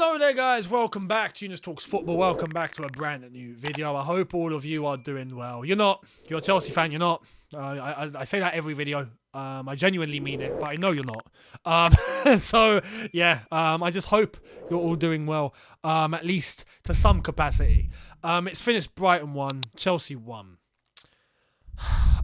Hello there guys, welcome back to Younes Talks Football, welcome back to a brand new video. I hope all of you are doing well. You're a Chelsea fan, you're not. I say that every video, I genuinely mean it, but I know you're not. I just hope you're all doing well, at least to some capacity. It's finished Brighton 1, Chelsea 1.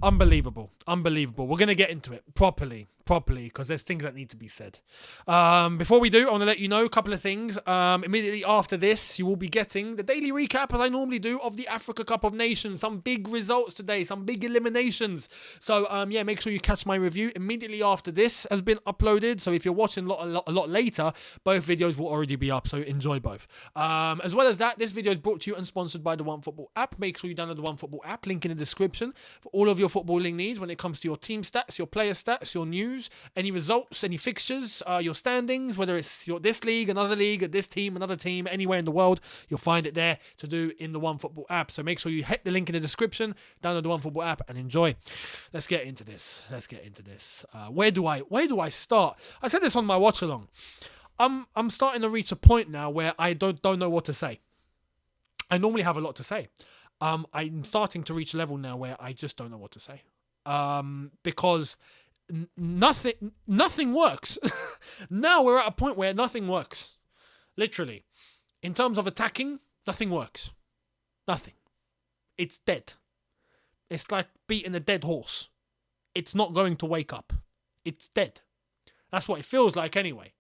Unbelievable. We're going to get into it properly, because there's things that need to be said. Before we do, I want to let you know a couple of things. Immediately after this, you will be getting the daily recap, as I normally do, of the Africa Cup of Nations. Some big results today, some big eliminations. So, make sure you catch my review. Immediately after this has been uploaded. So if you're watching a lot later, both videos will already be up. So enjoy both. As well as that, this video is brought to you and sponsored by the OneFootball app. Make sure you download the OneFootball app. Link in the description for all of your footballing needs when it comes to your team stats, your player stats, your news, any results, any fixtures, your standings, whether it's this league, another league, this team, another team, anywhere in the world, you'll find it there to do in the OneFootball app. So make sure you hit the link in the description, download the OneFootball app and enjoy. Let's get into this. Where do I start? I said this on my watch along. I'm starting to reach a point now where I don't know what to say. I normally have a lot to say. I'm starting to reach a level now where I just don't know what to say. Because nothing works. Now we're at a point where nothing works. Literally. In terms of attacking, nothing works. Nothing. It's dead. It's like beating a dead horse. It's not going to wake up. It's dead. That's what it feels like anyway.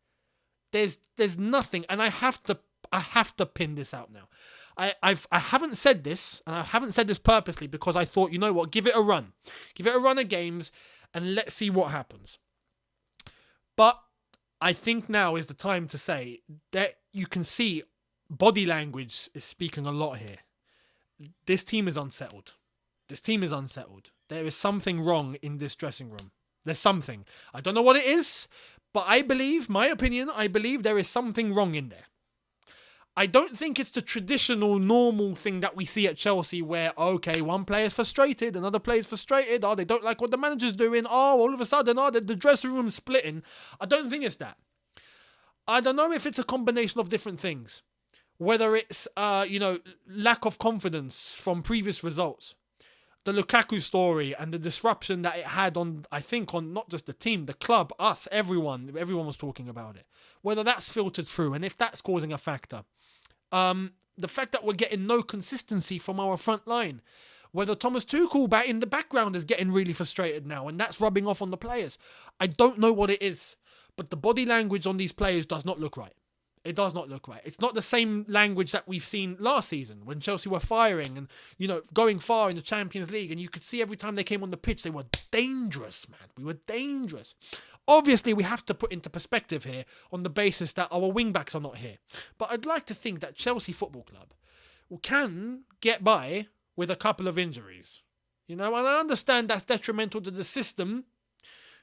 There's nothing, and I have to pin this out now. I haven't said this, and I haven't said this purposely, because I thought, you know what, give it a run. Give it a run of games, and let's see what happens. But I think now is the time to say that you can see body language is speaking a lot here. This team is unsettled. There is something wrong in this dressing room. There's something. I don't know what it is, but I believe there is something wrong in there. I don't think it's the traditional normal thing that we see at Chelsea where, okay, one player's frustrated, another player's frustrated, they don't like what the manager's doing, all of a sudden, the dressing room's splitting. I don't think it's that. I don't know if it's a combination of different things. Whether it's, lack of confidence from previous results. The Lukaku story and the disruption that it had on not just the team, the club, us, everyone was talking about it. Whether that's filtered through and if that's causing a factor. The fact that we're getting no consistency from our front line. Whether Thomas Tuchel back in the background is getting really frustrated now and that's rubbing off on the players. I don't know what it is, but the body language on these players does not look right. It does not look right. It's not the same language that we've seen last season when Chelsea were firing and, going far in the Champions League. And you could see every time they came on the pitch, they were dangerous, man. We were dangerous. Obviously, we have to put into perspective here on the basis that our wing-backs are not here. But I'd like to think that Chelsea Football Club can get by with a couple of injuries. And I understand that's detrimental to the system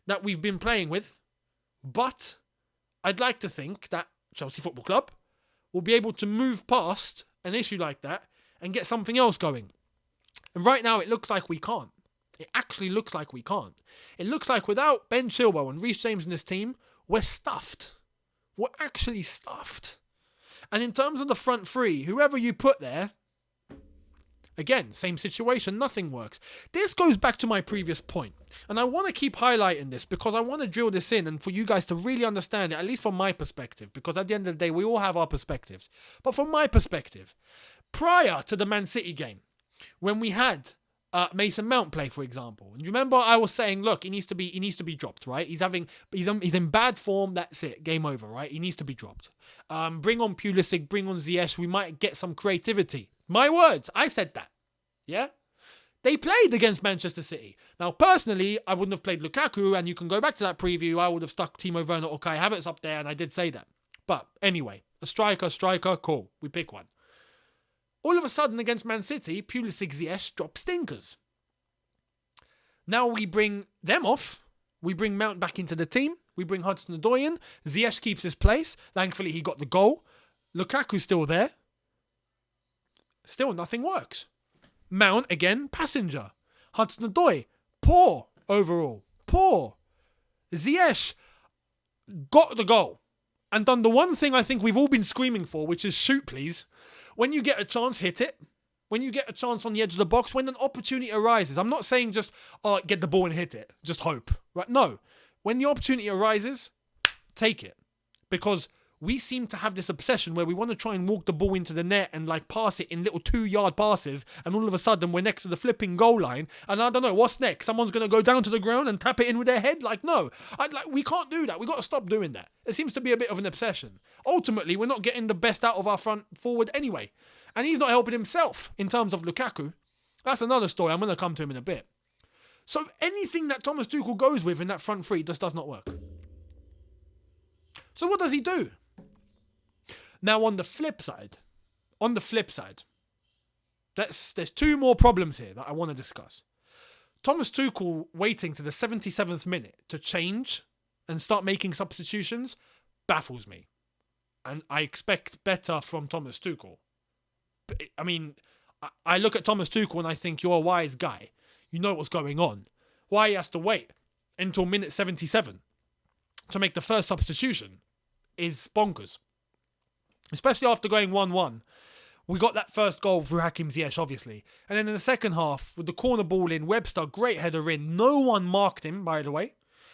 that we've been playing with. But I'd like to think that Chelsea Football Club will be able to move past an issue like that and get something else going. And right now, it looks like we can't. It actually looks like we can't. It looks like without Ben Chilwell and Reece James in this team, we're stuffed. We're actually stuffed. And in terms of the front three, whoever you put there, again, same situation, nothing works. This goes back to my previous point. And I want to keep highlighting this because I want to drill this in and for you guys to really understand it, at least from my perspective. Because at the end of the day, we all have our perspectives. But from my perspective, prior to the Man City game, when we had Mason Mount play, for example. And you remember I was saying, look, he needs to be dropped, right? He's in bad form. That's it. Game over, right? He needs to be dropped. Bring on Pulisic, bring on Ziyech. We might get some creativity. My words. I said that. Yeah? They played against Manchester City. Now, personally, I wouldn't have played Lukaku, and you can go back to that preview. I would have stuck Timo Werner or Kai Havertz up there, and I did say that. But anyway, a striker, cool. We pick one. All of a sudden, against Man City, Pulisic, Ziyech drop stinkers. Now we bring them off. We bring Mount back into the team. We bring Hudson-Odoi in. Ziyech keeps his place. Thankfully, he got the goal. Lukaku's still there. Still, nothing works. Mount, again, passenger. Hudson-Odoi, poor overall. Poor. Ziyech got the goal. and done the one thing I think we've all been screaming for, which is shoot, please. When you get a chance, hit it. When you get a chance on the edge of the box, when an opportunity arises, I'm not saying just, get the ball and hit it. Just hope. Right? No. When the opportunity arises, take it. Because we seem to have this obsession where we want to try and walk the ball into the net and like pass it in little 2-yard passes, and all of a sudden we're next to the flipping goal line, and I don't know, what's next? Someone's going to go down to the ground and tap it in with their head? Like, no. We can't do that. We got to stop doing that. It seems to be a bit of an obsession. Ultimately, we're not getting the best out of our front forward anyway. And he's not helping himself in terms of Lukaku. That's another story. I'm going to come to him in a bit. So anything that Thomas Tuchel goes with in that front three just does not work. So what does he do? Now on the flip side, there's two more problems here that I want to discuss. Thomas Tuchel waiting to the 77th minute to change and start making substitutions baffles me. And I expect better from Thomas Tuchel. I mean, I look at Thomas Tuchel and I think, you're a wise guy. You know what's going on. Why he has to wait until minute 77 to make the first substitution is bonkers. Especially after going 1-1. We got that first goal through Hakim Ziyech, obviously. And then in the second half, with the corner ball in, Webster, great header in. No one marked him, by the way.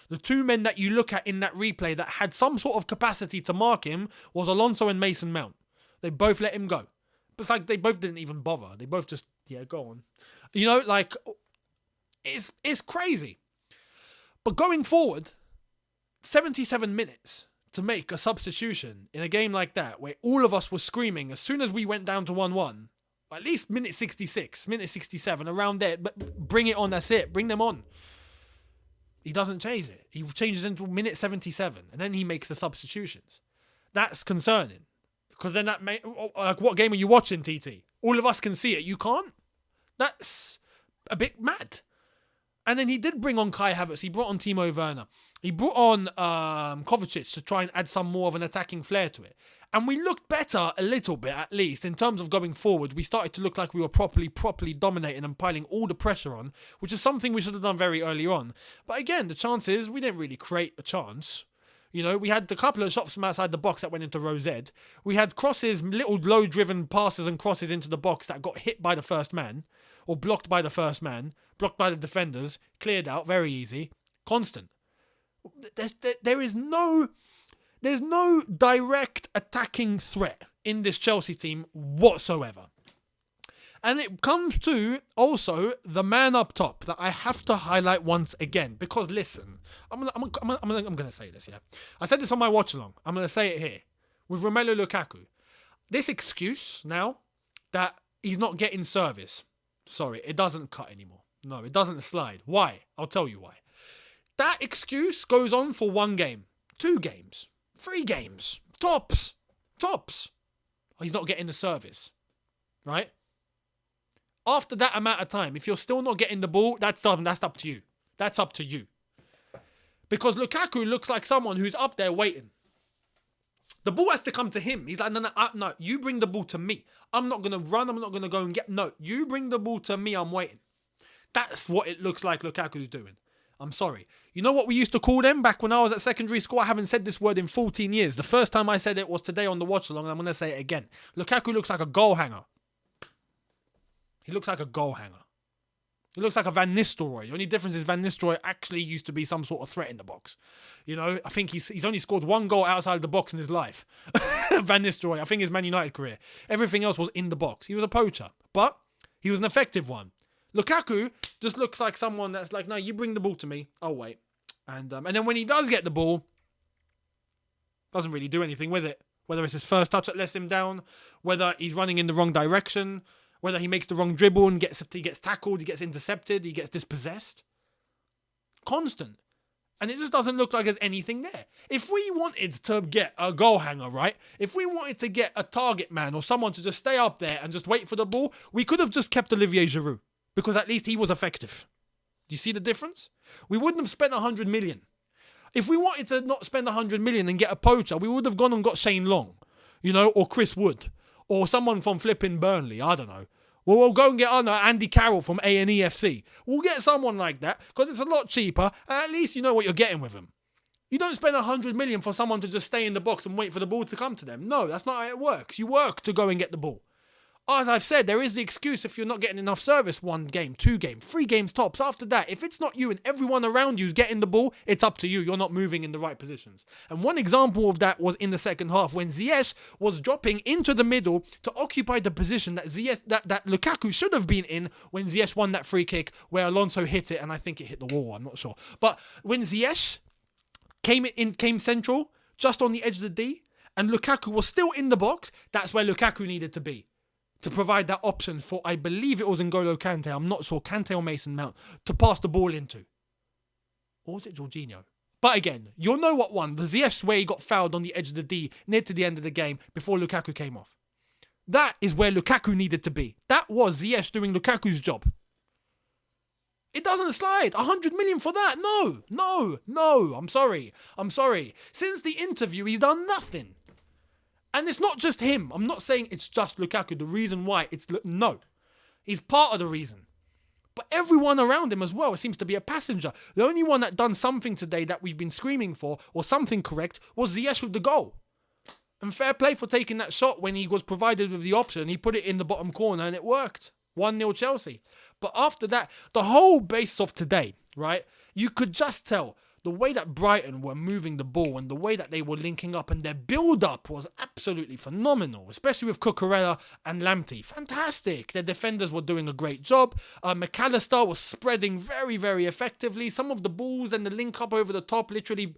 The two men that you look at in that replay that had some sort of capacity to mark him was Alonso and Mason Mount. They both let him go. But it's like they both didn't even bother. They both just, go on. You know, like, it's crazy. But going forward, 77 minutes to make a substitution in a game like that, where all of us were screaming as soon as we went down to 1-1, at least minute 66, minute 67, around there, but bring it on, that's it, bring them on. He doesn't change it. He changes into minute 77, and then he makes the substitutions. That's concerning. Because then like, what game are you watching, TT? All of us can see it. You can't? That's a bit mad. And then he did bring on Kai Havertz. He brought on Timo Werner. He brought on Kovacic to try and add some more of an attacking flair to it. And we looked better a little bit, at least, in terms of going forward. We started to look like we were properly dominating and piling all the pressure on, which is something we should have done very early on. But again, the chances, we didn't really create a chance. You know, we had a couple of shots from outside the box that went into row Z. We had crosses, little low-driven passes and crosses into the box that got hit by the first man, or blocked by the first man, blocked by the defenders, cleared out, very easy, constant. There's no direct attacking threat in this Chelsea team whatsoever. And it comes to also the man up top that I have to highlight once again, because listen, I'm gonna say this, yeah. I said this on my watch along. I'm gonna say it here with Romelu Lukaku. This excuse now that he's not getting service, sorry, it doesn't cut anymore. No, it doesn't slide. Why? I'll tell you why. That excuse goes on for 1 game, 2 games, 3 games, tops. He's not getting the service, right? After that amount of time, if you're still not getting the ball, that's up to you. That's up to you. Because Lukaku looks like someone who's up there waiting. The ball has to come to him. He's like, no, you bring the ball to me. I'm not going to run. I'm not going to go and get... No, you bring the ball to me. I'm waiting. That's what it looks like Lukaku's doing. I'm sorry. You know what we used to call them back when I was at secondary school? I haven't said this word in 14 years. The first time I said it was today on the watch along, and I'm going to say it again. Lukaku looks like a goal hanger. He looks like a goal hanger. He looks like a Van Nistelrooy. The only difference is Van Nistelrooy actually used to be some sort of threat in the box. You know, I think he's only scored 1 goal outside the box in his life. Van Nistelrooy, I think his Man United career. Everything else was in the box. He was a poacher, but he was an effective one. Lukaku just looks like someone that's like, no, you bring the ball to me. I'll wait. And then when he does get the ball, doesn't really do anything with it. Whether it's his first touch that lets him down, whether he's running in the wrong direction, whether he makes the wrong dribble and he gets tackled, he gets intercepted, he gets dispossessed. Constant. And it just doesn't look like there's anything there. If we wanted to get a goal hanger, right? If we wanted to get a target man or someone to just stay up there and just wait for the ball, we could have just kept Olivier Giroud. Because at least he was effective. Do you see the difference? We wouldn't have spent 100 million. If we wanted to not spend 100 million and get a poacher, we would have gone and got Shane Long, you know, or Chris Wood, or someone from flipping Burnley. I don't know. Well, we'll go and get Andy Carroll from A&E FC. We'll get someone like that because it's a lot cheaper, and at least you know what you're getting with him. You don't spend 100 million for someone to just stay in the box and wait for the ball to come to them. No, that's not how it works. You work to go and get the ball. As I've said, there is the excuse if you're not getting enough service 1 game, 2 games, 3 games tops. After that, if it's not you and everyone around you is getting the ball, it's up to you. You're not moving in the right positions. And one example of that was in the second half when Ziyech was dropping into the middle to occupy the position that that Lukaku should have been in when Ziyech won that free kick where Alonso hit it, and I think it hit the wall, I'm not sure. But when Ziyech came central, just on the edge of the D, and Lukaku was still in the box, that's where Lukaku needed to be. To provide that option for, I believe it was N'Golo Kante, I'm not sure, Kante or Mason Mount, to pass the ball into. Or was it Jorginho? But again, you'll know what one. The Ziyech where he got fouled on the edge of the D, near to the end of the game, before Lukaku came off. That is where Lukaku needed to be. That was Ziyech doing Lukaku's job. It doesn't slide. 100 million for that. No. I'm sorry. Since the interview, he's done nothing. And it's not just him. I'm not saying it's just Lukaku. The reason why, no. He's part of the reason. But everyone around him as well seems to be a passenger. The only one that done something today that we've been screaming for, or something correct, was Ziyech with the goal. And fair play for taking that shot when he was provided with the option. He put it in the bottom corner and it worked. 1-0 Chelsea. But after that, the whole base of today, right? You could just tell the way that Brighton were moving the ball and the way that they were linking up and their build-up was absolutely phenomenal, especially with Cucurella and Lamptey. Fantastic. Their defenders were doing a great job. McAllister was spreading very, very effectively. Some of the balls and the link-up over the top, literally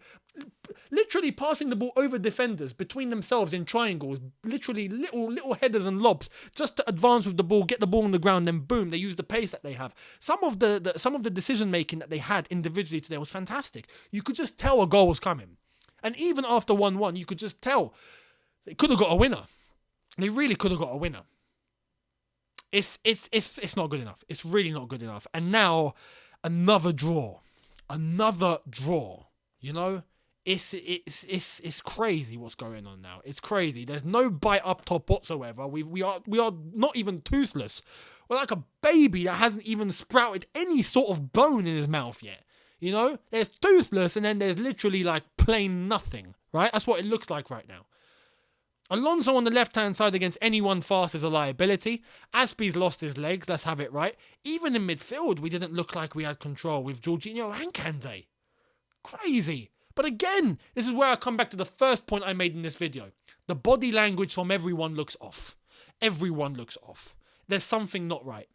passing the ball over defenders between themselves in triangles, literally little headers and lobs just to advance with the ball, get the ball on the ground, then boom, they use the pace that they have. Some of the decision making that they had individually today was fantastic. You could just tell a goal was coming, and even after 1-1, you could just tell they could have got a winner. They really could have got a winner. It's not good enough. It's really not good enough. And now another draw. You know. It's crazy what's going on now. It's crazy. There's no bite up top whatsoever. We are not even toothless. We're like a baby that hasn't even sprouted any sort of bone in his mouth yet. You know, there's toothless and then there's literally like plain nothing. Right? That's what it looks like right now. Alonso on the left-hand side against anyone fast is a liability. Aspie's lost his legs. Let's have it right. Even in midfield, we didn't look like we had control with Jorginho and Kante. Crazy. But again, this is where I come back to the first point I made in this video. The body language from everyone looks off. Everyone looks off. There's something not right.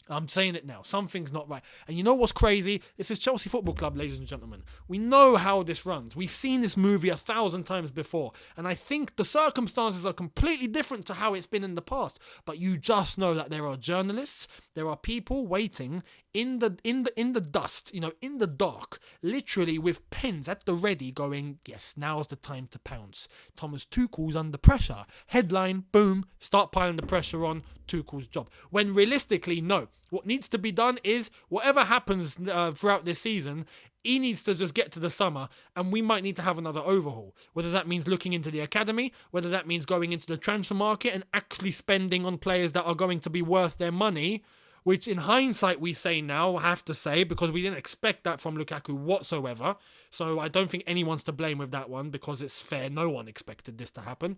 I'm saying it now. Something's not right. And you know what's crazy? This is Chelsea Football Club, ladies and gentlemen. We know how this runs. We've seen this movie 1,000 times before. And I think the circumstances are completely different to how it's been in the past. But you just know that there are journalists, there are people waiting in the dust, you know, in the dark, literally with pens at the ready going, yes, now's the time to pounce. Thomas Tuchel's under pressure. Headline, boom, start piling the pressure on Tuchel's job. When realistically, no. What needs to be done is whatever happens throughout this season, he needs to just get to the summer and we might need to have another overhaul. Whether that means looking into the academy, whether that means going into the transfer market and actually spending on players that are going to be worth their money, which in hindsight we say now, I have to say, because we didn't expect that from Lukaku whatsoever. So I don't think anyone's to blame with that one because it's fair. No one expected this to happen.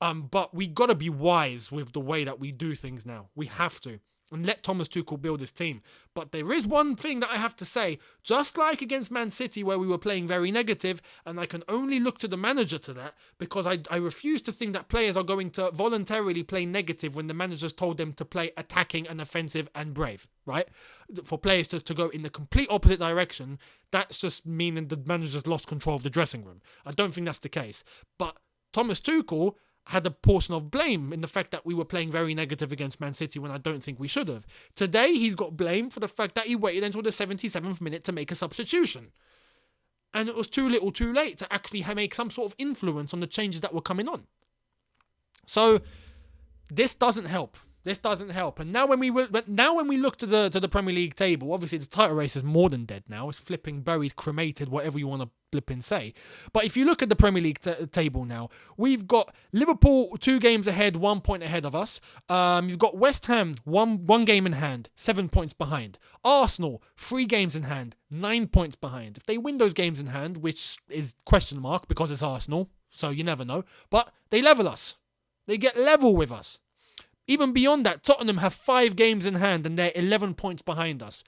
But we got to be wise with the way that we do things now. We have to. And let Thomas Tuchel build his team. But there is one thing that I have to say, just like against Man City where we were playing very negative, and I can only look to the manager to that, because I refuse to think that players are going to voluntarily play negative when the manager's told them to play attacking and offensive and brave, right? For players to go in the complete opposite direction, that's just meaning the manager's lost control of the dressing room. I don't think that's the case. But Thomas Tuchel had a portion of blame in the fact that we were playing very negative against Man City when I don't think we should have. Today, he's got blame for the fact that he waited until the 77th minute to make a substitution. And it was too little too late to actually make some sort of influence on the changes that were coming on. So, this doesn't help. This doesn't help. And now when we look to the Premier League table, obviously the title race is more than dead now. It's flipping buried, cremated, whatever you want to flipping say. But if you look at the Premier League table now, we've got Liverpool 2 games ahead, 1 point ahead of us. You've got West Ham one game in hand, 7 points behind. Arsenal 3 games in hand, 9 points behind. If they win those games in hand, which is question mark because it's Arsenal, so you never know, but they level us. They get level with us. Even beyond that, Tottenham have 5 games in hand and they're 11 points behind us.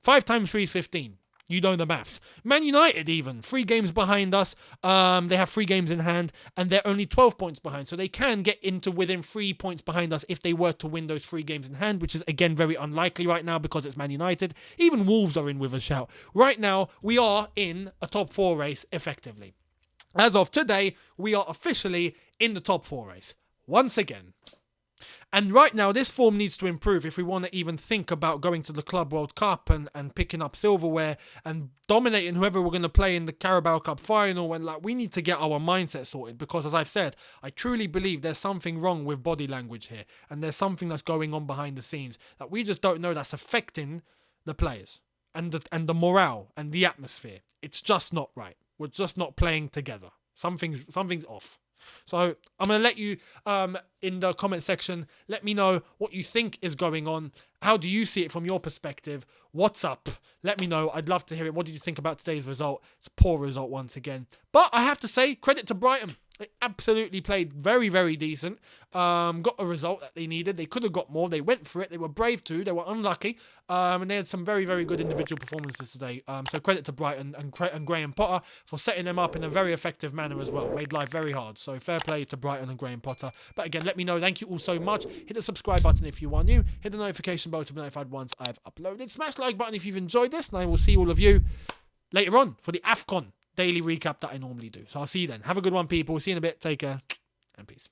5 times 3 is 15. You know the maths. Man United even, 3 games behind us. They have 3 games in hand and they're only 12 points behind. So they can get into within 3 points behind us if they were to win those 3 games in hand, which is again very unlikely right now because it's Man United. Even Wolves are in with a shout. Right now, we are in a top 4 race effectively. As of today, we are officially in the top 4 race. Once again. And right now, this form needs to improve if we want to even think about going to the Club World Cup and picking up silverware and dominating whoever we're going to play in the Carabao Cup final. And we need to get our mindset sorted because, as I've said, I truly believe there's something wrong with body language here. And there's something that's going on behind the scenes that we just don't know that's affecting the players and the morale and the atmosphere. It's just not right. We're just not playing together. Something's off. So I'm going to let you, in the comment section, let me know what you think is going on. How do you see it from your perspective? What's up? Let me know. I'd love to hear it. What did you think about today's result? It's a poor result once again. But I have to say, credit to Brighton. They absolutely played very, very decent. Got a result that they needed. They could have got more. They went for it. They were brave too. They were unlucky. And they had some very, very good individual performances today. So credit to Brighton and Graham Potter for setting them up in a very effective manner as well. Made life very hard. So fair play to Brighton and Graham Potter. But again, let me know. Thank you all so much. Hit the subscribe button if you are new. Hit the notification bell to be notified once I've uploaded. Smash the like button if you've enjoyed this. And I will see all of you later on for the AFCON daily recap that I normally do. So I'll see you then. Have a good one, people. See you in a bit. Take care and peace.